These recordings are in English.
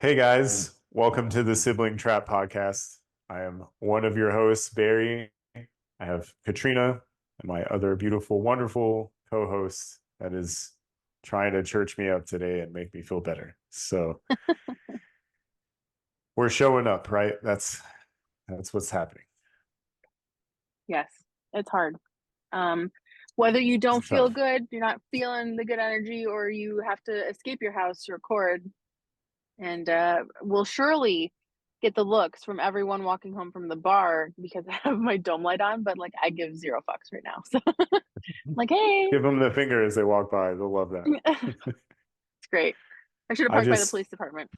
Hey guys, welcome to the Sibling Trap Podcast. I am one of your hosts, Barry. I have Katrina and my other beautiful, wonderful co-host that is trying to church me up today and make me feel better. So we're showing up, right? That's what's happening. Yes, it's hard. Um, Whether you don't It's feel tough. good, you're not feeling the good energy, or you have to escape your house to record, and we'll surely get the looks from everyone walking home from the bar because I have my dome light on, but like I give zero fucks right now. So like, hey, Give them the finger as they walk by. They'll love that. it's great. I should have I parked by the just, police department.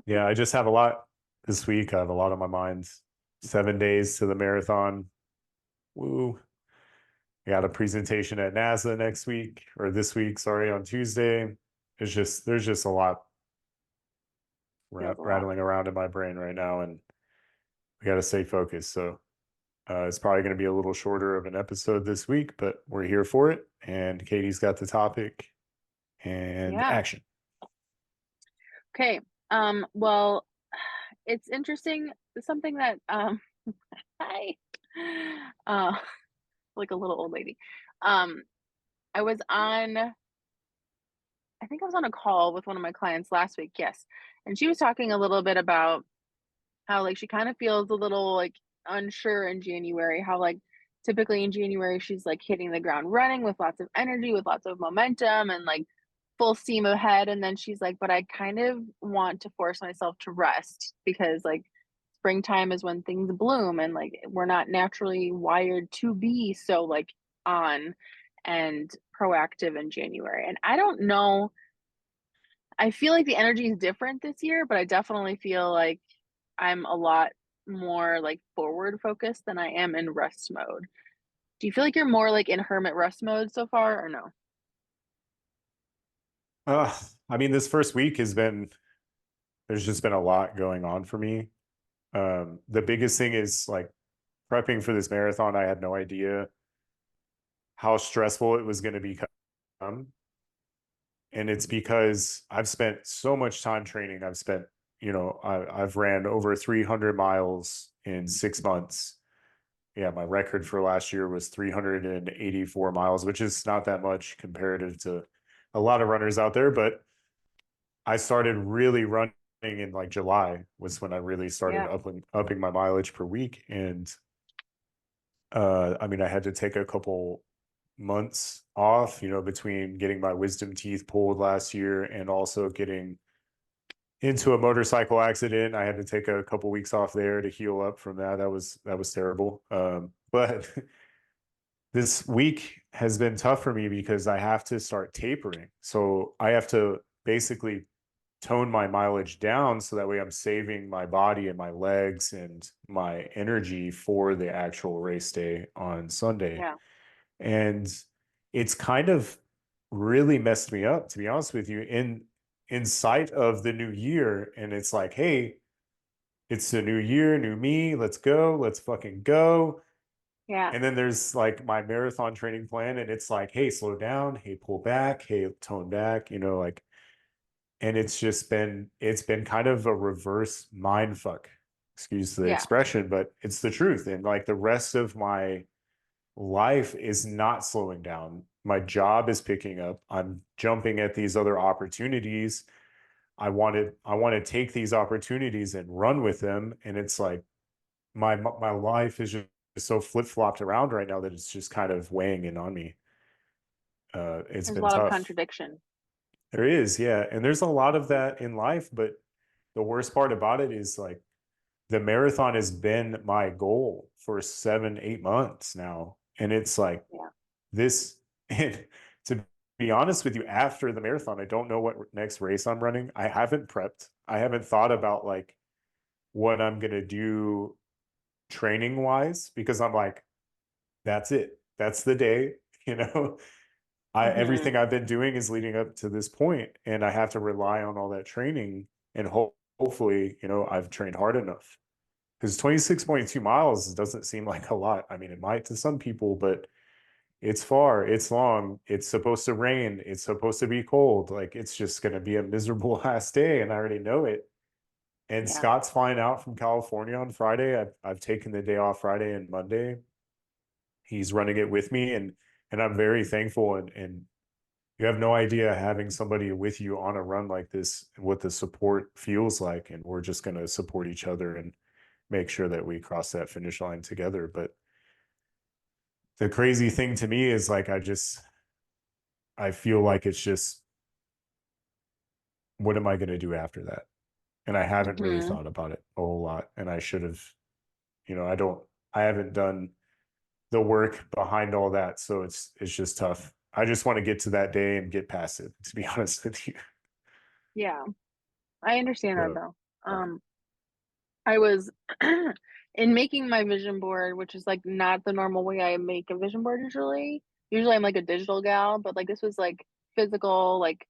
yeah, I just have a lot this week. I have a lot on my mind. 7 days to the marathon. Woo. I got a presentation at NASA next week or this week, sorry, on Tuesday. There's just a lot Feels a lot. rattling around in my brain right now, and we got to stay focused. So it's probably going to be a little shorter of an episode this week, but we're here for it. And Katie's got the topic and Yeah. action. Okay. Well, it's interesting. Something that hi. Uh, like a little old lady. Um, I was on, I think I was on a call with one of my clients last week. Yes. And she was talking a little bit about how, like, she kind of feels a little like unsure in January, how, like, typically in January, she's like hitting the ground running with lots of energy, with lots of momentum, and like full steam ahead. And then she's like, but I kind of want to force myself to rest because, like, springtime is when things bloom and like we're not naturally wired to be so like on and proactive in January. And I don't know, I feel like the energy is different this year, but I definitely feel like I'm a lot more like forward focused than I am in rest mode. Do you feel like you're more like in hermit rest mode so far or no? Uh, I mean, this first week there's just been a lot going on for me. The biggest thing is like prepping for this marathon. I had no idea how stressful it was going to become. And it's because I've spent so much time training. I've ran over 300 miles in 6 months. Yeah, my record for last year was 384 miles, which is not that much comparative to a lot of runners out there. But I started really running in like July was when I really started Yeah. upping my mileage per week. And I mean, I had to take a couple months off, between getting my wisdom teeth pulled last year and also getting into a motorcycle accident. I had to take a couple weeks off there to heal up from that. That was terrible. But this week has been tough for me because I have to start tapering. So I have to basically tone my mileage down so that way I'm saving my body and my legs and my energy for the actual race day on Sunday. Yeah. And it's kind of really messed me up, to be honest with you, in sight of the new year. And it's like, hey, it's a new year, new me. Let's go. Let's fucking go. Yeah. And then there's like my marathon training plan, and it's like, hey, slow down, hey, pull back, hey, tone back, like, and it's been kind of a reverse mind fuck, excuse the Yeah. expression, but it's the truth. And like the rest of my life is not slowing down. My job is picking up. I'm jumping at these other opportunities. I want to take these opportunities and run with them. And it's like my life is just so flip-flopped around right now that it's just kind of weighing in on me. It's There's a been lot of tough. contradiction. There is, yeah. And there's a lot of that in life, but the worst part about it is like the marathon has been my goal for 7, 8 months now. And it's like Yeah. this, and to be honest with you, after the marathon, I don't know what next race I'm running. I haven't prepped. I haven't thought about like what I'm gonna do training wise because I'm like, that's it. That's the day, you know. I Hmm. everything I've been doing is leading up to this point, and I have to rely on all that training. And hopefully, I've trained hard enough because 26.2 miles doesn't seem like a lot. I mean, it might to some people, but it's far, it's long, it's supposed to rain, it's supposed to be cold. Like it's just going to be a miserable last day. And I already know it. And Yeah. Scott's flying out from California on Friday. I've taken the day off Friday and Monday. He's running it with me, and I'm very thankful. And you have no idea having somebody with you on a run like this, what the support feels like. And we're just going to support each other and make sure that we cross that finish line together. But the crazy thing to me is like, I feel like it's just, what am I going to do after that? And I haven't really Hmm. thought about it a whole lot. And I should have, I haven't done the work behind all that. So it's just tough. I just want to get to that day and get past it, to be honest with you. Yeah. I understand that So though. I was in making my vision board, which is like not the normal way I make a vision board usually. Usually I'm like a digital gal, but like this was like physical, like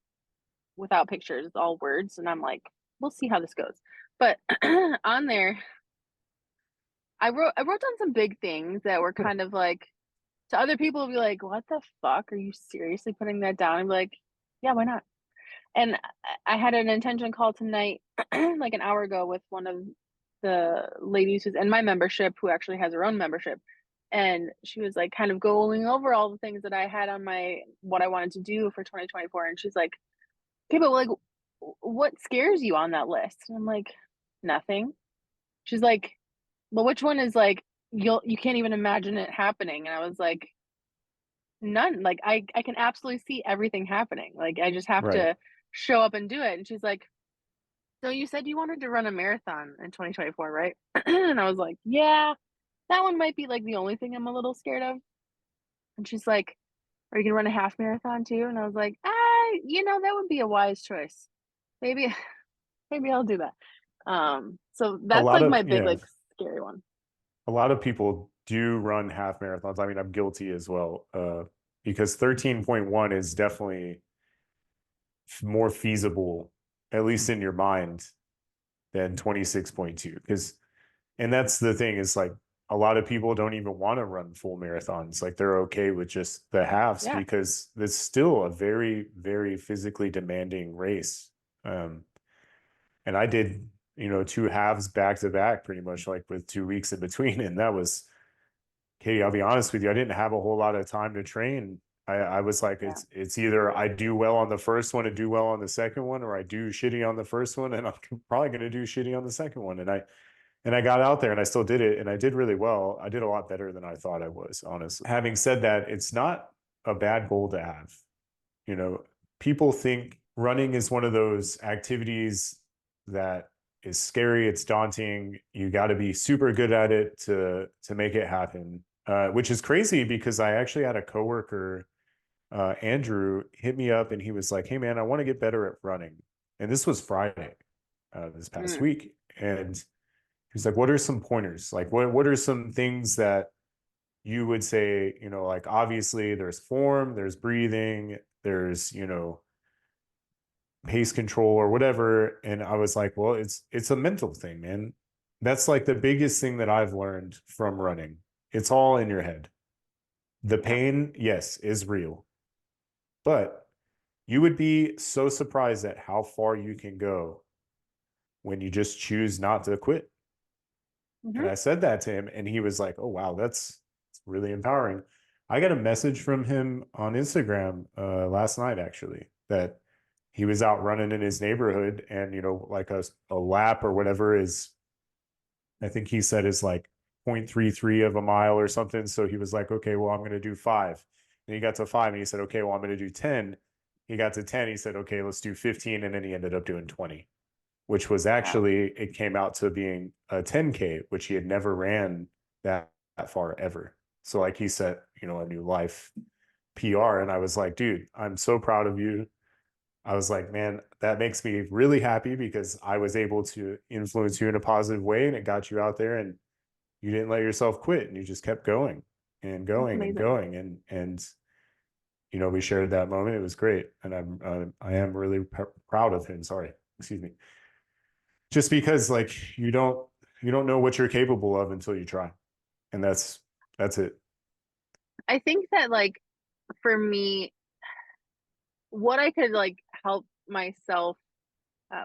without pictures, it's all words. And I'm like, we'll see how this goes. But on there, I wrote down some big things that were kind of like to other people be like, what the fuck? Are you seriously putting that down? And be like, yeah, why not? And I had an intention call tonight, like an hour ago, with one of the ladies who's in my membership, who actually has her own membership. And she was like kind of going over all the things that I had on my what I wanted to do for 2024. And she's like, okay, but like, what scares you on that list? And I'm like, nothing. She's like, well, which one is like you can't even imagine it happening? And I was like, none. Like I can absolutely see everything happening. Like I just have right. to show up and do it. And she's like, so you said you wanted to run a marathon in 2024, right? And I was like, yeah, that one might be like the only thing I'm a little scared of. And she's like, are you gonna run a half marathon too? And I was like, that would be a wise choice. Maybe maybe I'll do that. So A that's lot like of, my big yeah, like scary one. a lot of people do run half marathons. I mean, I'm guilty as well. Because 13.1 is definitely more feasible, at least in your mind, than 26.2. And that's the thing, is like a lot of people don't even want to run full marathons. Like they're okay with just the halves Yeah. because it's still a very, very physically demanding race. Um, and I did, two halves back to back pretty much, like with 2 weeks in between. And that was, Katie, I'll be honest with you, I didn't have a whole lot of time to train. I was like, Yeah. it's either I do well on the first one and do well on the second one, or I do shitty on the first one and I'm probably going to do shitty on the second one. And I got out there and I still did it, and I did really well. I did a lot better than I thought I was, honestly. Having said that, it's not a bad goal to have. You know, people think running is one of those activities that is scary, it's daunting. You got to be super good at it to make it happen. Which is crazy because I actually had a coworker, Andrew, hit me up and he was like, "Hey man, I want to get better at running." And this was Friday, this past Mm. week, and he's like, "What are some pointers? Like, what are some things that you would say, like obviously there's form, there's breathing, there's, pace control or whatever." And I was like, "Well, it's a mental thing, man. That's like the biggest thing that I've learned from running. It's all in your head. The Yeah. pain, yes, is real, but you would be so surprised at how far you can go when you just choose not to quit." And Hmm. I said that to him, and he was like, "Oh wow, that's really empowering." I got a message from him on Instagram last night, actually, that he was out running in his neighborhood, and like a lap or whatever is, I think he said, is like 0.33 of a mile or something. So he was like, "Okay, well, I'm going to do 5." And he got to 5, and he said, "Okay, well, I'm going to do 10." He got to 10. He said, "Okay, let's do 15," and then he ended up doing 20, which was Wow. actually, it came out to being a 10K, which he had never ran that far ever. So like he set, a new life PR. And I was like, "Dude, I'm so proud of you." I was like, "Man, that makes me really happy because I was able to influence you in a positive way and it got you out there and you didn't let yourself quit and you just kept going and That's going and amazing. going." And we shared that moment. It was great. And I am really proud of him. Sorry. Excuse me. Just because like you don't know what you're capable of until you try. And that's it. I think that like for me, what I could like help myself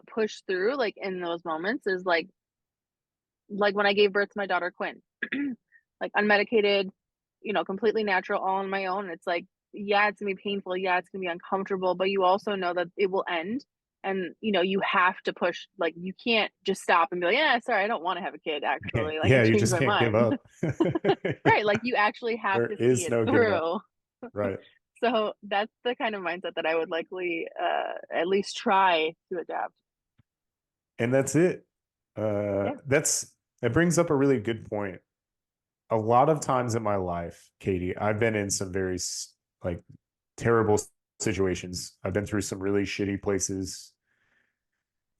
push through like in those moments is like when I gave birth to my daughter Quinn, like unmedicated, completely natural, all on my own. It's like, yeah, it's gonna be painful. Yeah, it's gonna be uncomfortable, but you also know that it will end. And you have to push, like, you can't just stop and be like, yeah, sorry, I don't want to have a kid, Yeah, actually. Like, I yeah, you changed just my can't give mind. up. Right. Like, you actually have There to see is it no giving up. through. Right. So that's the kind of mindset that I would likely at least try to adapt. And that's it. Yeah. That brings up a really good point. A lot of times in my life, Katie, I've been in some very like terrible situations. I've been through some really shitty places,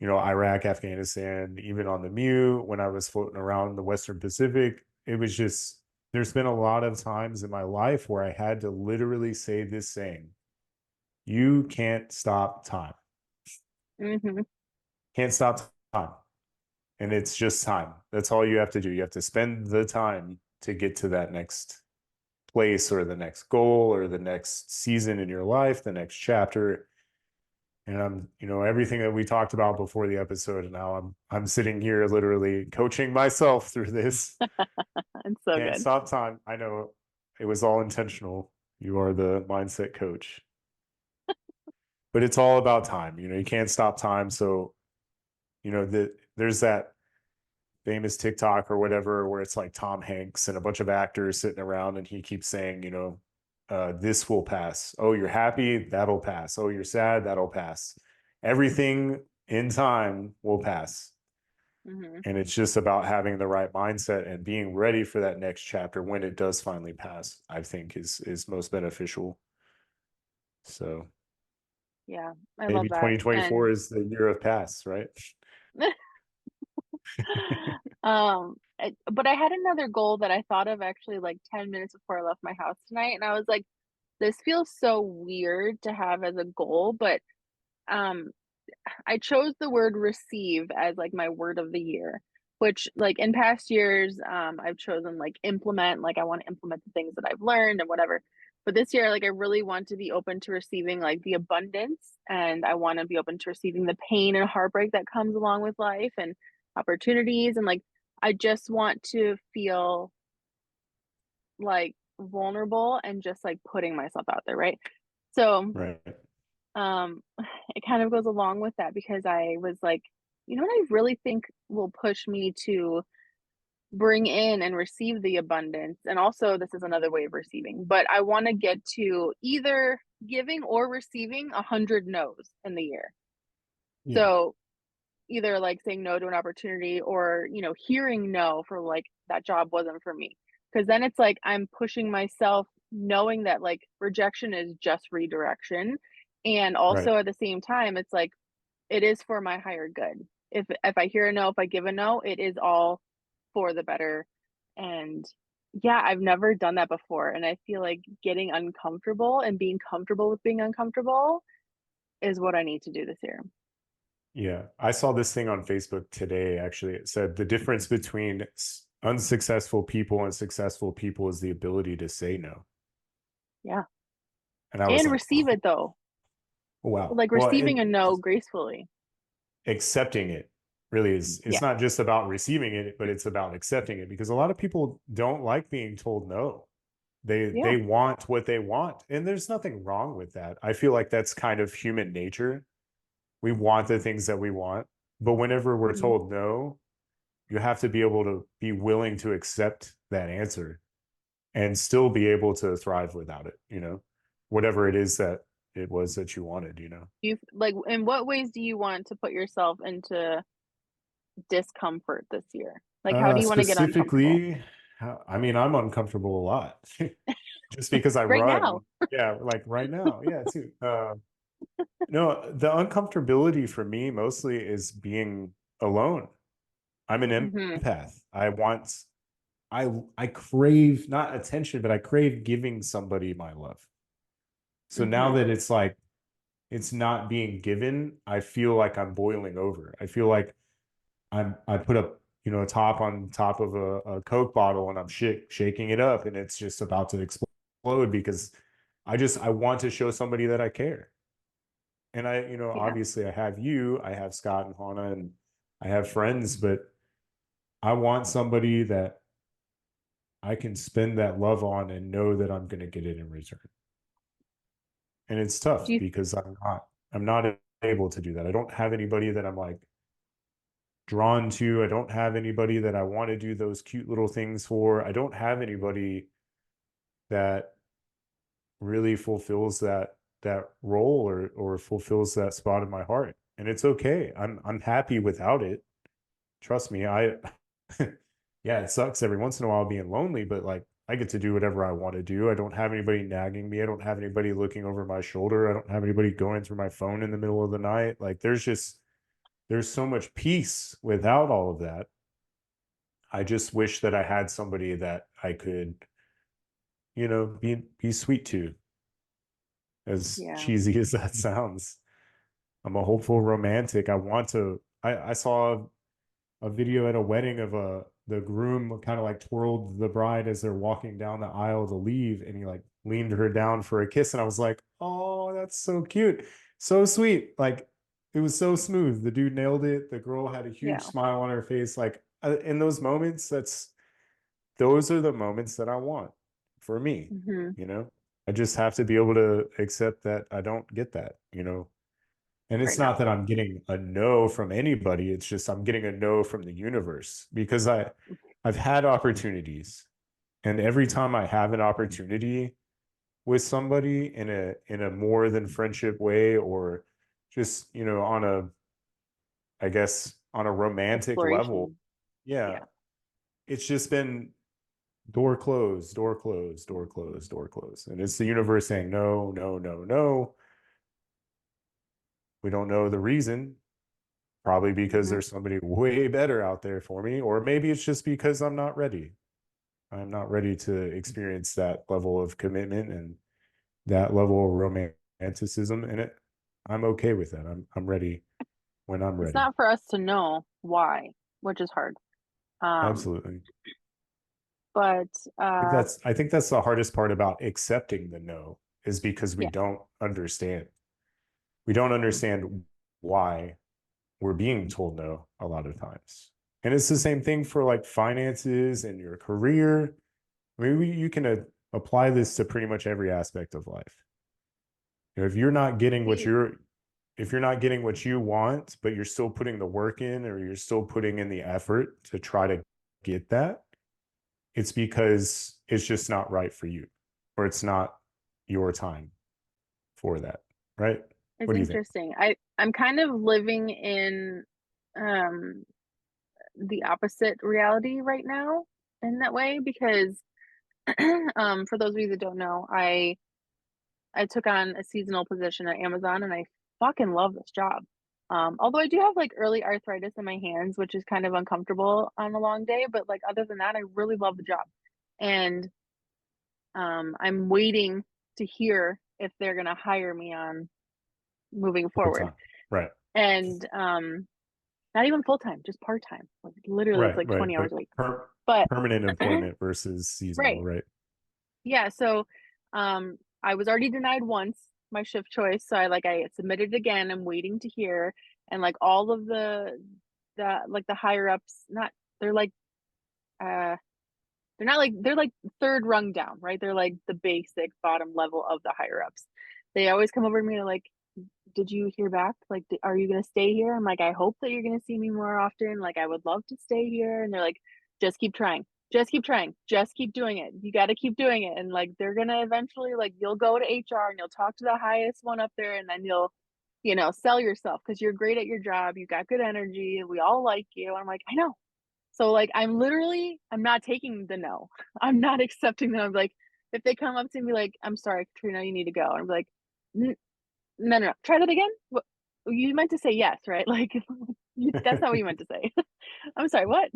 Iraq, Afghanistan, even on the Mew when I was floating around the Western Pacific. It was just, there's been a lot of times in my life where I had to literally say this saying, you can't stop time. Hmm. Can't stop time. And it's just time. That's all you have to do. You have to spend the time to get to that next place or the next goal or the next season in your life, the next chapter. And everything that we talked about before the episode, and now I'm sitting here literally coaching myself through this. It's so Can't good. stop time. I know it was all intentional. You are the mindset coach, but it's all about time. You can't stop time. So, there's that famous TikTok or whatever where it's like Tom Hanks and a bunch of actors sitting around and he keeps saying, this will pass. Oh, you're happy? That'll pass. Oh, you're sad? That'll pass. Everything in time will pass. Hmm. And it's just about having the right mindset and being ready for that next chapter when it does finally pass, I think is most beneficial. So Yeah, I maybe love that. 2024 And is the year of pass, right? but I had another goal that I thought of actually like 10 minutes before I left my house tonight, and I was like, this feels so weird to have as a goal, but um I chose the word receive as like my word of the year, which like in past years, I've chosen like implement, like I want to implement the things that I've learned and whatever. But this year, like I really want to be open to receiving like the abundance, and I want to be open to receiving the pain and heartbreak that comes along with life and opportunities. And like I just want to feel like vulnerable and just like putting myself out there, right? So Right. um, it kind of goes along with that because I was like, what I really think will push me to bring in and receive the abundance. And also, this is another way of receiving, but I want to get to either giving or receiving 100 no's in the year. Yeah. So either like saying no to an opportunity or, hearing no for like that job wasn't for me. Cause then it's like I'm pushing myself knowing that like rejection is just redirection. And Right. also at the same time, it's like it is for my higher good. If I hear a no, if I give a no, it is all for the better. And yeah, I've never done that before. And I feel like getting uncomfortable and being comfortable with being uncomfortable is what I need to do this year. Yeah, I saw this thing on Facebook today. Actually, it said the difference between unsuccessful people and successful people is the ability to say no. Yeah. And I was And like, receive oh, it though. wow. Like Well, receiving and a no gracefully. accepting it really is, it's Yeah. not just about receiving it, but it's about accepting it because a lot of people don't like being told no. They Yeah. want what they want, and there's nothing wrong with that. I feel like that's kind of human nature. We want the things that we want, but whenever we're Mhm. told no, you have to be able to be willing to accept that answer and still be able to thrive without it, whatever it is that it was that you wanted. You like in what ways do you want to put yourself into discomfort this year? Like how do you want to get uncomfortable? Specifically, I mean, I'm uncomfortable a lot just because I Right now. run. Yeah, like right now. Yeah, too. No, the uncomfortability for me mostly is being alone. I'm an Mhm. empath. I crave not attention, but I crave giving somebody my love. So now Mhm. that it's like it's not being given, I feel like I'm boiling over. I feel like I put a top on top of a Coke bottle and I'm shaking it up and it's just about to explode. explode because I want to show somebody that I care. And Yeah. obviously I have you, I have Scott and Hannah, and I have friends, but I want somebody that I can spend that love on and know that I'm going to get it in return. And it's Do tough you because I'm not able to do that. I don't have anybody that I'm like drawn to. I don't have anybody that I want to do those cute little things for. I don't have anybody that really fulfills that role or fulfills that spot in my heart. And it's okay. I'm happy without it. Trust me, I yeah, it sucks every once in a while being lonely, but like I get to do whatever I want to do. I don't have anybody nagging me. I don't have anybody looking over my shoulder. I don't have anybody going through my phone in the middle of the night. Like there's so much peace without all of that. I just wish that I had somebody that I could, be sweet to, as yeah. cheesy as that sounds. I'm a hopeful romantic. I saw a video at a wedding of the groom kind of like twirled the bride as they're walking down the aisle to leave, and he like leaned her down for a kiss, and I was like, oh, that's so cute, so sweet. Like it was so smooth. The dude nailed it. The girl had a huge Yeah. smile on her face. Like in those moments, those are the moments that I want for me. Mhm. you know I just have to be able to accept that I don't get that. And Right it's now. not that I'm getting a no from anybody. It's just I'm getting a no from the universe because I've had opportunities. And every time I have an opportunity with somebody in a more than friendship way, or just, I guess on a romantic level, Exploration. yeah, Yeah. it's just been door closed, door closed, door closed, door closed. And it's the universe saying no, no, no, no. We don't know the reason. Probably because Mhm. there's somebody way better out there for me, or maybe it's just because I'm not ready. I'm not ready to experience that level of commitment and that level of romanticism in it. I'm okay with that. I'm ready when I'm It's ready. not for us to know why, which is hard. Um, Absolutely. but I think that's the hardest part about accepting the no, is because we yeah, don't understand. We don't understand why we're being told no a lot of times. And it's the same thing for like finances and your career. I mean, you can apply this to pretty much every aspect of life. If you're not getting what see, you want, but you're still putting the work in, or you're still putting in the effort to try to get that, it's because it's just not right for you, or it's not your time for that. Right? it's What do you think? interesting. I'm kind of living in um the opposite reality right now in that way because for those of you that don't know, I took on a seasonal position at Amazon and I fucking love this job. Although I do have like early arthritis in my hands, which is kind of uncomfortable on a long day, but like other than that, I really love the job. And I'm waiting to hear if they're gonna hire me on moving Full forward. time. Right. And not even full time, just part time. Like literally it's Right. like Right. 20 hours But a week. But permanent employment versus seasonal. right. Right. Yeah, so I was already denied once my shift choice, so I submitted again. I'm waiting to hear, and like all of the like the higher ups, not they're like uh they're not like they're like third rung down, right? They're like the basic bottom level of the higher ups. They always come over to me and like, did you hear back? Like, are you gonna stay here? I'm like, I hope that you're gonna see me more often. Like, I would love to stay here. And they're like, just keep trying. Just keep trying. Just keep doing it. You got to keep doing it. And like, they're gonna eventually like you'll go to HR and you'll talk to the highest one up there, and then you'll, sell yourself because you're great at your job. You got good energy. We all like you. And I'm like, I know. So like, I'm not taking the no. I'm not accepting them. I'm like, if they come up to me like, I'm sorry, Katrina, you need to go. I'm like, no, no, no. Try that again. What? You meant to say yes, right? Like, that's not what you meant to say. I'm sorry, what?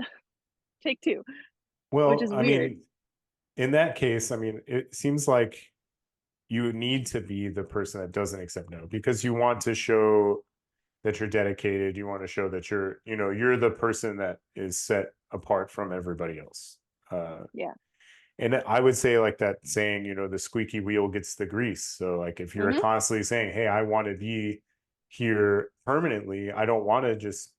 Take two, which Well, is I weird. mean, in that case, I mean, it seems like you need to be the person that doesn't accept no, because you want to show that you're dedicated. You want to show that you're the person that is set apart from everybody else. Uh, Yeah. And I would say like that saying, the squeaky wheel gets the grease. So like if you're Hmm. constantly saying, hey, I want to be here permanently, I don't want to just,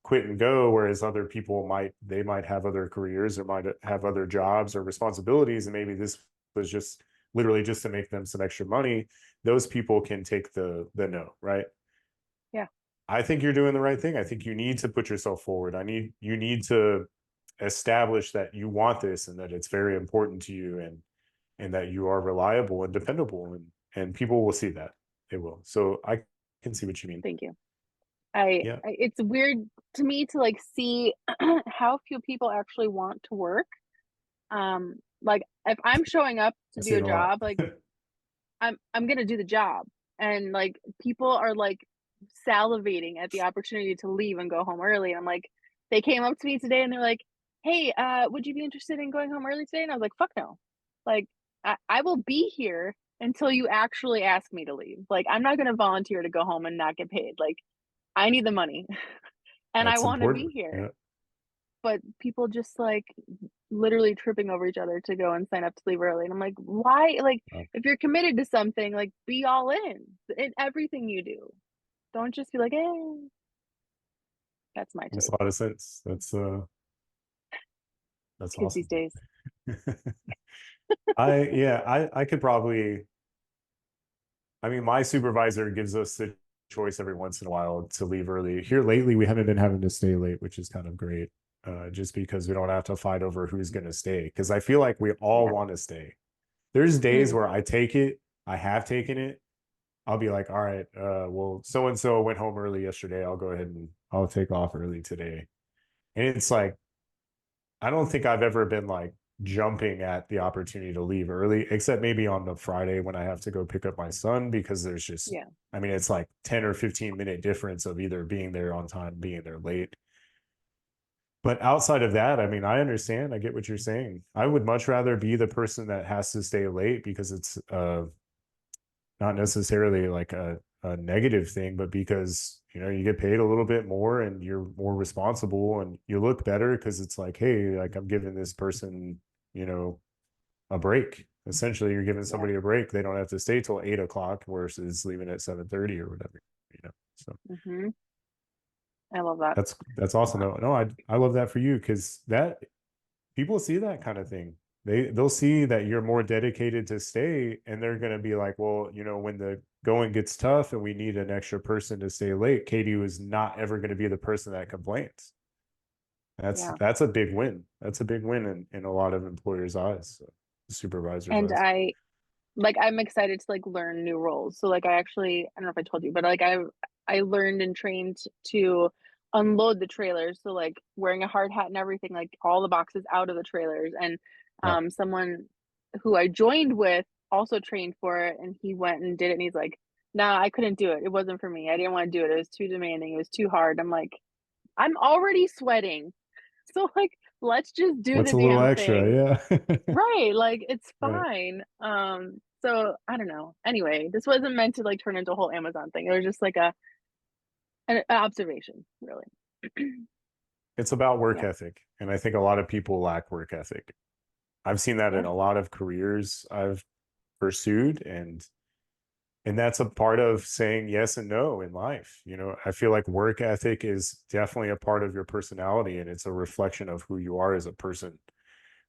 quit and go. Whereas other people they might have other careers or might have other jobs or responsibilities. And maybe this was just literally just to make them some extra money. Those people can take the no, right? Yeah. I think you're doing the right thing. I think you need to put yourself forward. You need to establish that you want this and that it's very important to you, and that you are reliable and dependable, and people will see that. They will. So I can see what you mean. Thank you. Yeah. It's weird to me to like see how few people actually want to work. Like if I'm showing up to I do see a it a lot. job, like I'm gonna do the job. And like people are like salivating at the opportunity to leave and go home early. And I'm like, they came up to me today and they're like, hey, would you be interested in going home early today? And I was like, fuck no. Like I will be here until you actually ask me to leave. Like I'm not gonna volunteer to go home and not get paid. Like I need the money and I That's want to be important. here. Yeah. But people just like literally tripping over each other to go and sign up to leave early. And I'm like, why? Like, if you're committed to something, like be all in everything you do. Don't just be like, eh. That's my Makes a take. lot of sense. That's Kids awesome. these days. I could probably, I mean, my supervisor gives us the choice every once in a while to leave early. Here lately, we haven't been having to stay late, which is kind of great. Just because we don't have to fight over who's going to stay. Because I feel like we all Yeah. want to stay. There's days Mm, where I take it, I have taken it. I'll be like, all right, well, so and so went home early yesterday. I'll go ahead and I'll take off early today. And it's like, I don't think I've ever been like jumping at the opportunity to leave early, except maybe on the Friday when I have to go pick up my son because there's just, yeah. I mean, it's like 10 or 15-minute difference of either being there on time, being there late. But outside of that, I mean, I understand. I get what you're saying. I would much rather be the person that has to stay late because it's not necessarily like a negative thing, but because you get paid a little bit more and you're more responsible and you look better because it's like, hey, like I'm giving this person, you know, a break. Essentially, you're giving Yeah. somebody a break. They don't have to stay till 8 o'clock versus leaving at 7:30 or whatever. So Hmm. I love that. that's awesome though. No, I love that for you because that people see that kind of thing. They'll see that you're more dedicated to stay, and they're gonna be like, well, when the going gets tough and we need an extra person to stay late, Katie was not ever going to be the person that complains. That's Yeah. that's a big win. That's a big win in a lot of employers' eyes, so, supervisors' And eyes. I'm excited to like learn new roles. So like I don't know if I told you, but like I learned and trained to unload the trailers. So like wearing a hard hat and everything, like all the boxes out of the trailers. And Yeah. someone who I joined with also trained for it and he went and did it and he's like, nah, I couldn't do it. It wasn't for me. I didn't want to do it. It was too demanding. It was too hard. I'm like, I'm already sweating. So like let's just do What's the a little damn extra? thing. Yeah. Right, like it's Right. fine. So I don't know. Anyway, this wasn't meant to like turn into a whole Amazon thing. It was just like an observation, really. It's about work Yeah, ethic, and I think a lot of people lack work ethic. I've seen that yeah, in a lot of careers I've pursued, and that's a part of saying yes and no in life. I feel like work ethic is definitely a part of your personality, and it's a reflection of who you are as a person.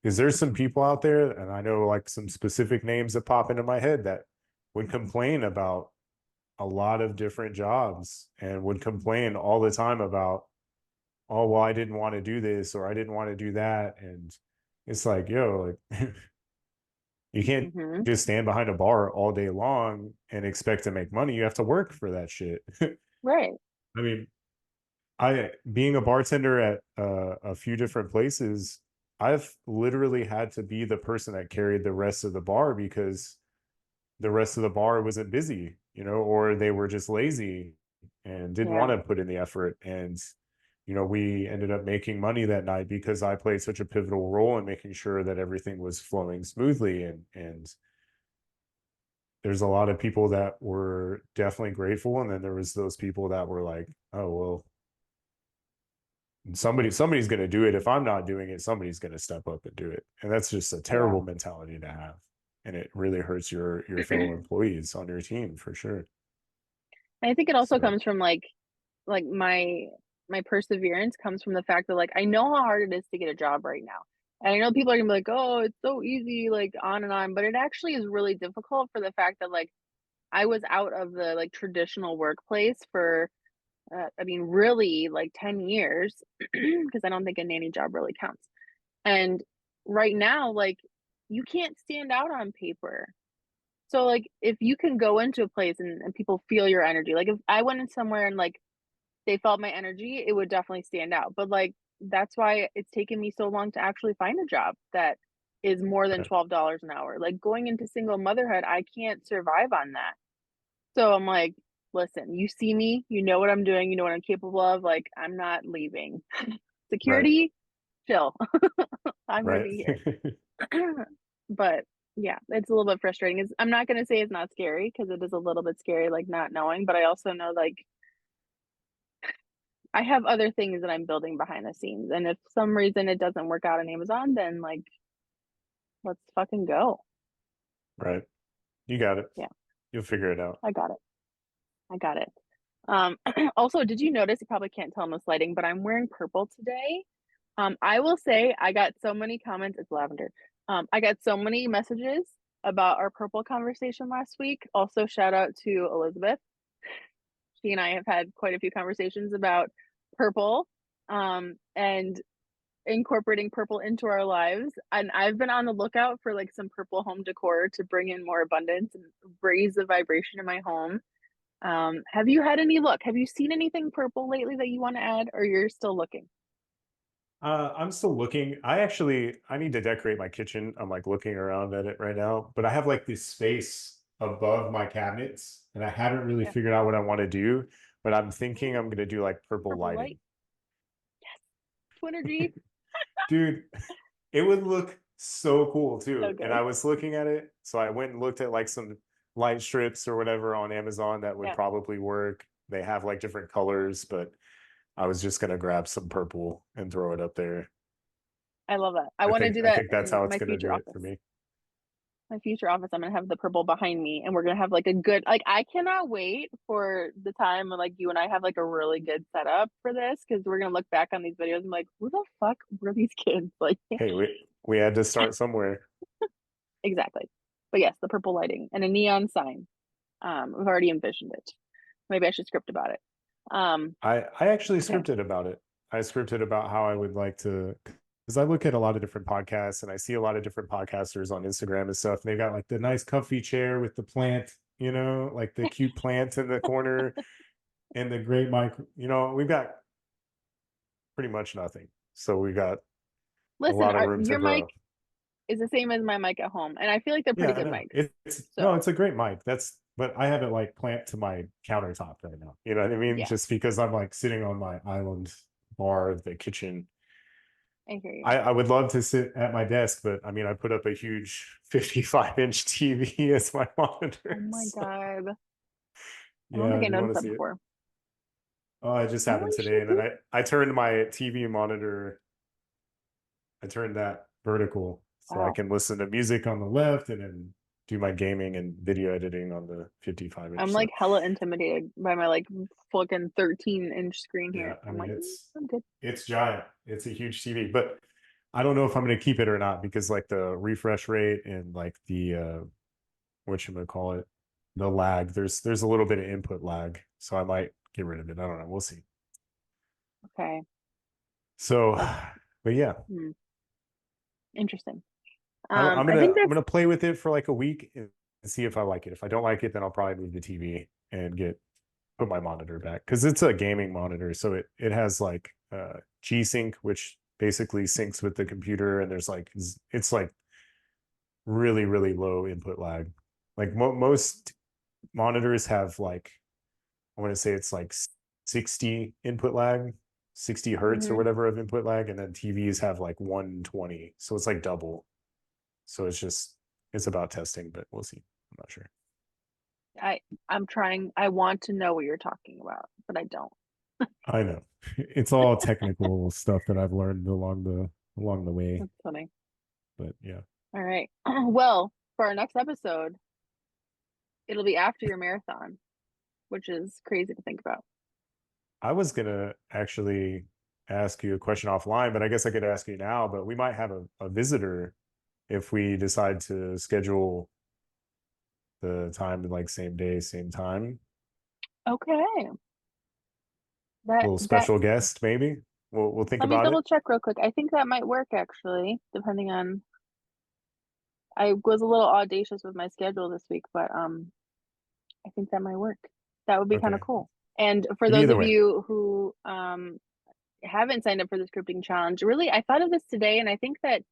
Because there's some people out there, and I know like some specific names that pop into my head that would complain about a lot of different jobs and would complain all the time about, oh, well, I didn't want to do this or I didn't want to do that. And it's like, yo, like you can't hmm, just stand behind a bar all day long and expect to make money. You have to work for that shit. right, I mean, I being a bartender at a few different places, I've literally had to be the person that carried the rest of the bar because the rest of the bar wasn't busy, or they were just lazy and didn't yeah. want to put in the effort. And we ended up making money that night because I played such a pivotal role in making sure that everything was flowing smoothly. And there's a lot of people that were definitely grateful, and then there was those people that were like, oh well, Somebody's going to do it. If I'm not doing it, somebody's going to step up and do it. And that's just a Yeah. terrible mentality to have. And it really hurts your fellow employees on your team for sure. I think it also So comes from like my perseverance comes from the fact that like I know how hard it is to get a job right now. And I know people are gonna be like, oh, it's so easy, like on and on, but it actually is really difficult for the fact that like I was out of the like traditional workplace for I mean really like 10 years because I don't think a nanny job really counts. And right now, like you can't stand out on paper. So like if you can go into a place and people feel your energy, like if I went in somewhere and like they felt my energy, it would definitely stand out. But like that's why it's taken me so long to actually find a job that is more than right, $12 an hour. Like going into single motherhood, I can't survive on that. So I'm like, listen, you see me, you know what I'm doing, you know what I'm capable of. Like I'm not leaving. right, Security, chill. I'm gonna right. be here. But yeah, it's a little bit frustrating. I'm not gonna say it's not scary because it is a little bit scary, like not knowing. But I also know like I have other things that I'm building behind the scenes. And if some reason it doesn't work out on Amazon, then like let's fucking go. Right. You got it. Yeah, You'll figure it out. I got it. I got it. Um also, did you notice you probably can't tell in this lighting, but I'm wearing purple today. I will say I got so many comments, it's lavender. I got so many messages about our purple conversation last week. Also, shout out to Elizabeth. She and I have had quite a few conversations about purple. And incorporating purple into our lives. And I've been on the lookout for like some purple home decor to bring in more abundance and raise the vibration in my home. Have you had any look? Have you seen anything purple lately that you want to add, or you're still looking? I'm still looking. I need to decorate my kitchen. I'm like looking around at it right now, but I have like this space above my cabinets and I haven't really Yeah. figured out what I want to do, but I'm thinking I'm Ooh, going to do like purple purple light. lighting. Yes. Twinergy. Dude, it would look so cool So too. And good. I was looking at it. So I went and looked at like some light strips or whatever on Amazon that would Yeah. probably work. They have like different colors, but I was just going to grab some purple and throw it up there. I love that. I I want to think do I that think that's in how it's my going to future do it office. for me. My future office, I'm gonna have the purple behind me, and we're gonna have like a good like I cannot wait for the time when like you and I have like a really good setup for this because we're gonna look back on these videos and like, who the fuck were these kids? Like Hey, we had to start somewhere. exactly. But yes, the purple lighting and a neon sign. I've already envisioned it. Maybe I should script about it. I actually Okay. scripted about it. I scripted about how I would like to, because I look at a lot of different podcasts and I see a lot of different podcasters on Instagram and stuff. And they got like the nice comfy chair with the plant, like the cute plant in the corner and the great mic. We've got pretty much nothing. So we got a Listen, lot of room to your mic grow. is the same as my mic at home, and I feel like they're Yeah, pretty I good know. mics. It's no, So it's a great mic. But I have it like plant to my countertop right now. You know what I mean? yeah, Just because I'm like sitting on my island bar of the kitchen. I hear you. I would love to sit at my desk, but I mean, I put up a huge 55-inch TV as my Oh monitor. my So God. I don't yeah, think I you want noticed to that see it? before. Oh, it just Oh, happened you should today. And then do. I turned my TV monitor, I turned that vertical so I Wow. can listen to music on the left and then do my gaming and video editing on the 55 I'm inch. like So hella intimidated by my like fucking 13-inch screen yeah, here. I I'm mean like, I'm good. it's giant. It's a huge TV, but I don't know if I'm going to keep it or not because like the refresh rate and like the what you gonna call it, the lag. There's a little bit of input lag, so I might get rid of it. I don't know. We'll see. Okay. So, That's but yeah, hmm, interesting. I'm I gonna think I'm that's gonna play with it for like a week and see if I like it. If I don't like it, then I'll probably move the TV and get put my monitor back because it's a gaming monitor, so it has like G Sync, which basically syncs with the computer, and there's like it's like really low input lag. Like most monitors have like I want to say it's like 60 input lag, 60 hertz or mhm. whatever of input lag, and then TVs have like 120. So it's like double. So it's about testing, but we'll see. I'm not sure. I I'm trying. I want to know what you're talking about, but I don't. I know. It's all technical stuff that I've learned along the way. That's funny. But yeah. All right. Well, for our next episode, it'll be after your marathon, which is crazy to think about. I was gonna actually ask you a question offline, but I guess I could ask you now. But we might have a visitor if we decide to schedule the time like same day, same time. Okay. A That little that special guest, maybe. We'll think Let me about it. double check real quick. I think that might work actually, depending on I was a little audacious with my schedule this week, but I think that might work. That would be kind of Okay. cool. And for But those either of way, you who haven't signed up for the scripting challenge, really, I thought of this today, and I think that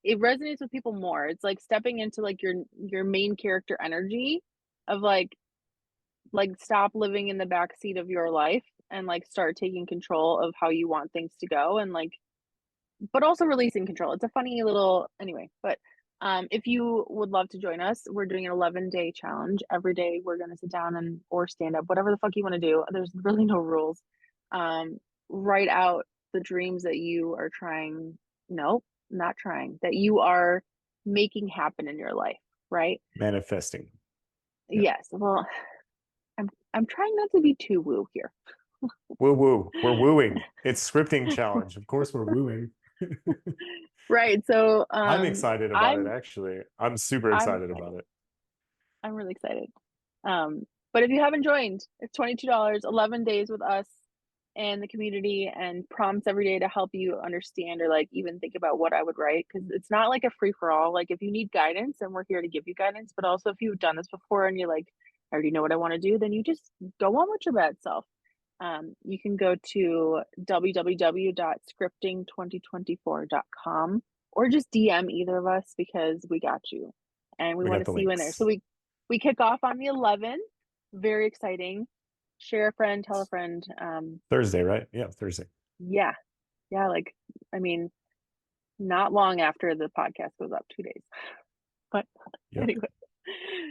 it resonates with people more. It's like stepping into like your main character energy of like stop living in the back seat of your life and like start taking control of how you want things to go and like but also releasing control. It's a funny little anyway, but if you would love to join us, we're doing an 11-day challenge. Every day we're going to sit down and or stand up, whatever the fuck you want to do. There's really no rules. Um, write out the dreams that you are trying, no, not trying, that you are making happen in your life, right? manifesting. Yeah. Yes. Well, I'm trying not to be too woo here. Woo woo. We're wooing. It's scripting challenge. Of course we're wooing. Right. So I'm excited about it actually. I'm super I'm excited excited. about it. I'm really excited. But if you haven't joined, it's $22, 11 days with us and the community and prompts every day to help you understand or like even think about what I would write. Cause it's not like a free for all. Like if you need guidance and we're here to give you guidance, but also if you've done this before and you're like, I already know what I want to do, then you just go on with your bad self. You can go to www.scripting2024.com or just DM either of us because we got you and we We want got to the see you in there. So links. we kick off on the 11th. Very exciting. Share a friend, tell a friend. Thursday, right? Yeah, Thursday. Yeah, yeah. Like, I mean, not long after the podcast goes up, 2 days. But Yep. anyway,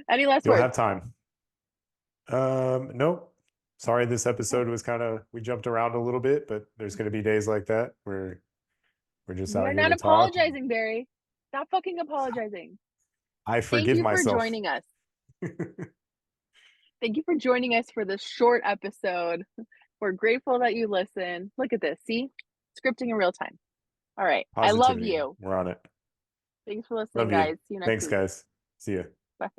any last You'll words? have time. Nope. Sorry, this episode was kind of we jumped around a little bit, but there's going to be days like that where we're just We out are here not to talk. apologizing, Barry. Stop fucking apologizing. I Thank forgive you for myself. joining us. Thank you for joining us for this short episode. We're grateful that you listen. Look at this. See? Scripting in real time. All right. I love Positivity. you. We're on it. Thanks for listening, Love you. guys. See you next Thanks, week. guys. See ya. Bye.